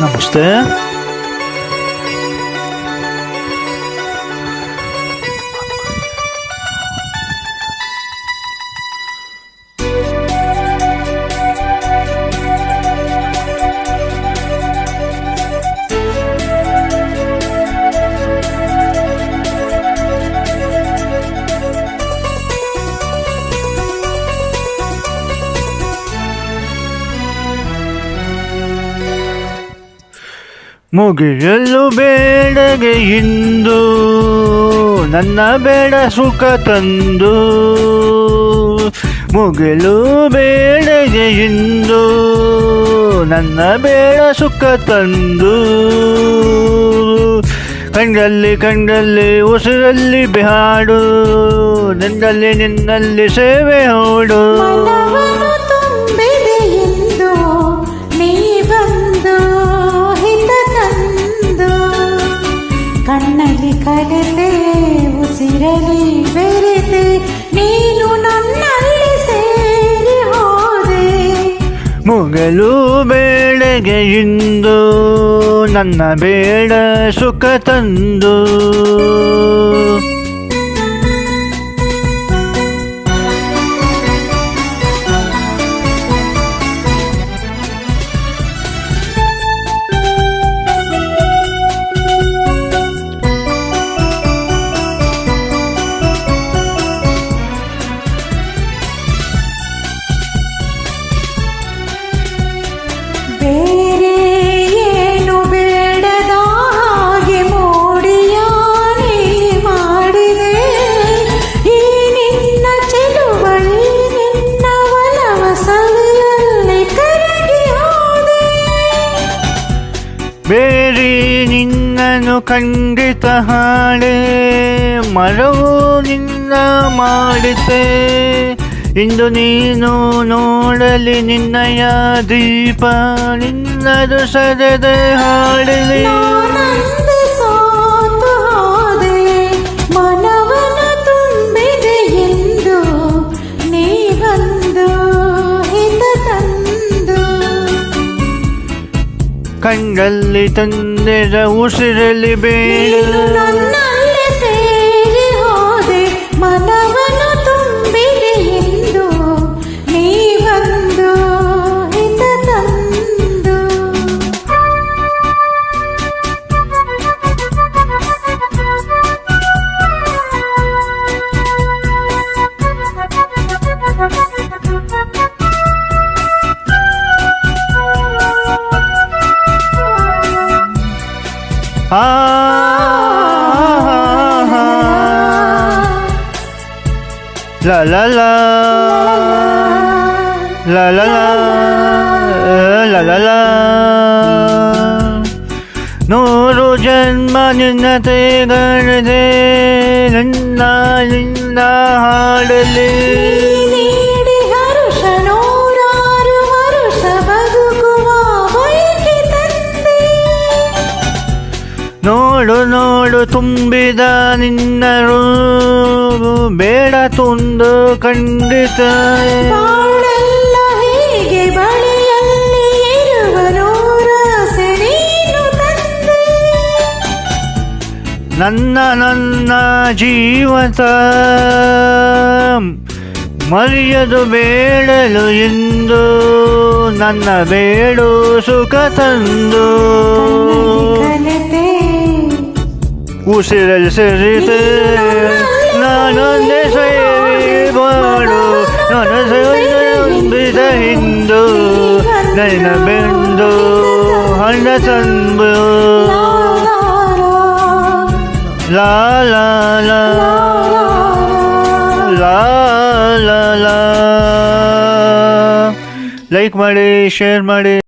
ನಮಸ್ತೆ. ಮುಗಿಯಲು ಬೇಡಗೆ ಇಂದು ನನ್ನ ಬೇಡ ಸುಖ ತಂದು, ಮುಗಿಲು ಬೇಡಗೆ ಇಂದು ನನ್ನ ಬೇಡ ಸುಖ ತಂದು, ಕಂಡಲ್ಲಿ ಉಸಿರಲ್ಲಿ ಬಿಹಾಡು, ನಿನ್ನಲ್ಲಿ ಸೇವೆ ಹೋಡು. ಕಣ್ಣಲ್ಲಿ ಕಲೆತೆ ಉಸಿರಲಿ ಬೆರೆತೆ ನೀನು ನನ್ನಲ್ಲಿ ಸೇರಿ ಹೋದೆ. ಮುಗಲು ಬೇಳೆಗೆ ಇಂದು ನನ್ನ ಬೇಡ ಸುಖ ತಂದು, ಬೇರೆ ಏನು ಬೇಡದ ಹಾಗೆ ಮೋಡಿಯಾನೆ ಮಾಡಿದೆ ಈ ನಿನ್ನ ಚೆಲುವಳಿ, ನಿನ್ನ ಒಲವ ಸವಿಯಲ್ಲಿ ಕರಗಿ ಹೋದೆ. ಬೇರೆ ನಿನ್ನನ್ನು ಖಂಡಿತ ಹಾಡೆ, ಮರವು ನಿನ್ನ ಮಾಡಿತೆ. ಇಂದು ನೀನು ನೋಡಲಿ ನಿನ್ನಯ ದೀಪ, ನಿನ್ನದು ಸದದೆ ಹಾಡಲಿ. ನಾನಂದು ಸೋತು ಹೋದೆ, ಮನವನ ತುಂಬಿದೆ ಎಂದು ನೀ ಬಂದು ಹಿತ ತಂದು. ಕಂಡಲ್ಲಿ ತಂದೆರ ಉಸಿರಲಿ ಬೇಡ, ನನ್ನಲ್ಲಿ ಸೇರಿ ಹೋದೆ, ಮನವನು ತುಂಬಿದೆ ಎಂದು ನೀ ಬಂದು ಹಿತ ತಂದು. La la la la la la la la la. ನೂರು ಜನ್ಮ ನಿನ್ನ ತೇಗಣದೆ ನಿನ್ನ ಹಾಡಲಿ. ನೀಡಿ ಹರುಷ ನೂರಾರು ವರುಷ ಬದುಕುವ ಬಯಕೆ ತಂದೆ. ನೋಡು ತುಂಬಿದ ನಿನ್ನರು ಬೇಡ ತುಂದು ಖಂಡಿತ. ಬಾಳೆಲ್ಲ ಹೀಗೆ ಬಳಿಯಲ್ಲಿ ಇರುವ ನೂರಾಸೆ ನೀನು ತಂದೆ. ನನ್ನ ಜೀವತ ಮರೆಯದು ಬೇಡಲು ಎಂದು ನನ್ನ ಬೇಡು ಸುಖ ತಂದು. ಕಲೆತೆ ಉಸಿರಲ್ಲಿ ಸೇರಿತೆ ನಾನೊಂದೇ ಸೇವೆ ಮಾಡು, ನನ್ನ ಸೇವಿದ ಹಿಂದು ನನ್ನ ಬೆಂದು ಹಣ್ಣ ತಂದು. ಲಾ ಲಾ ಲಾ ಲಾ ಲಾ ಲಾ. ಲೈಕ್ ಮಾಡಿ, ಶೇರ್ ಮಾಡಿ.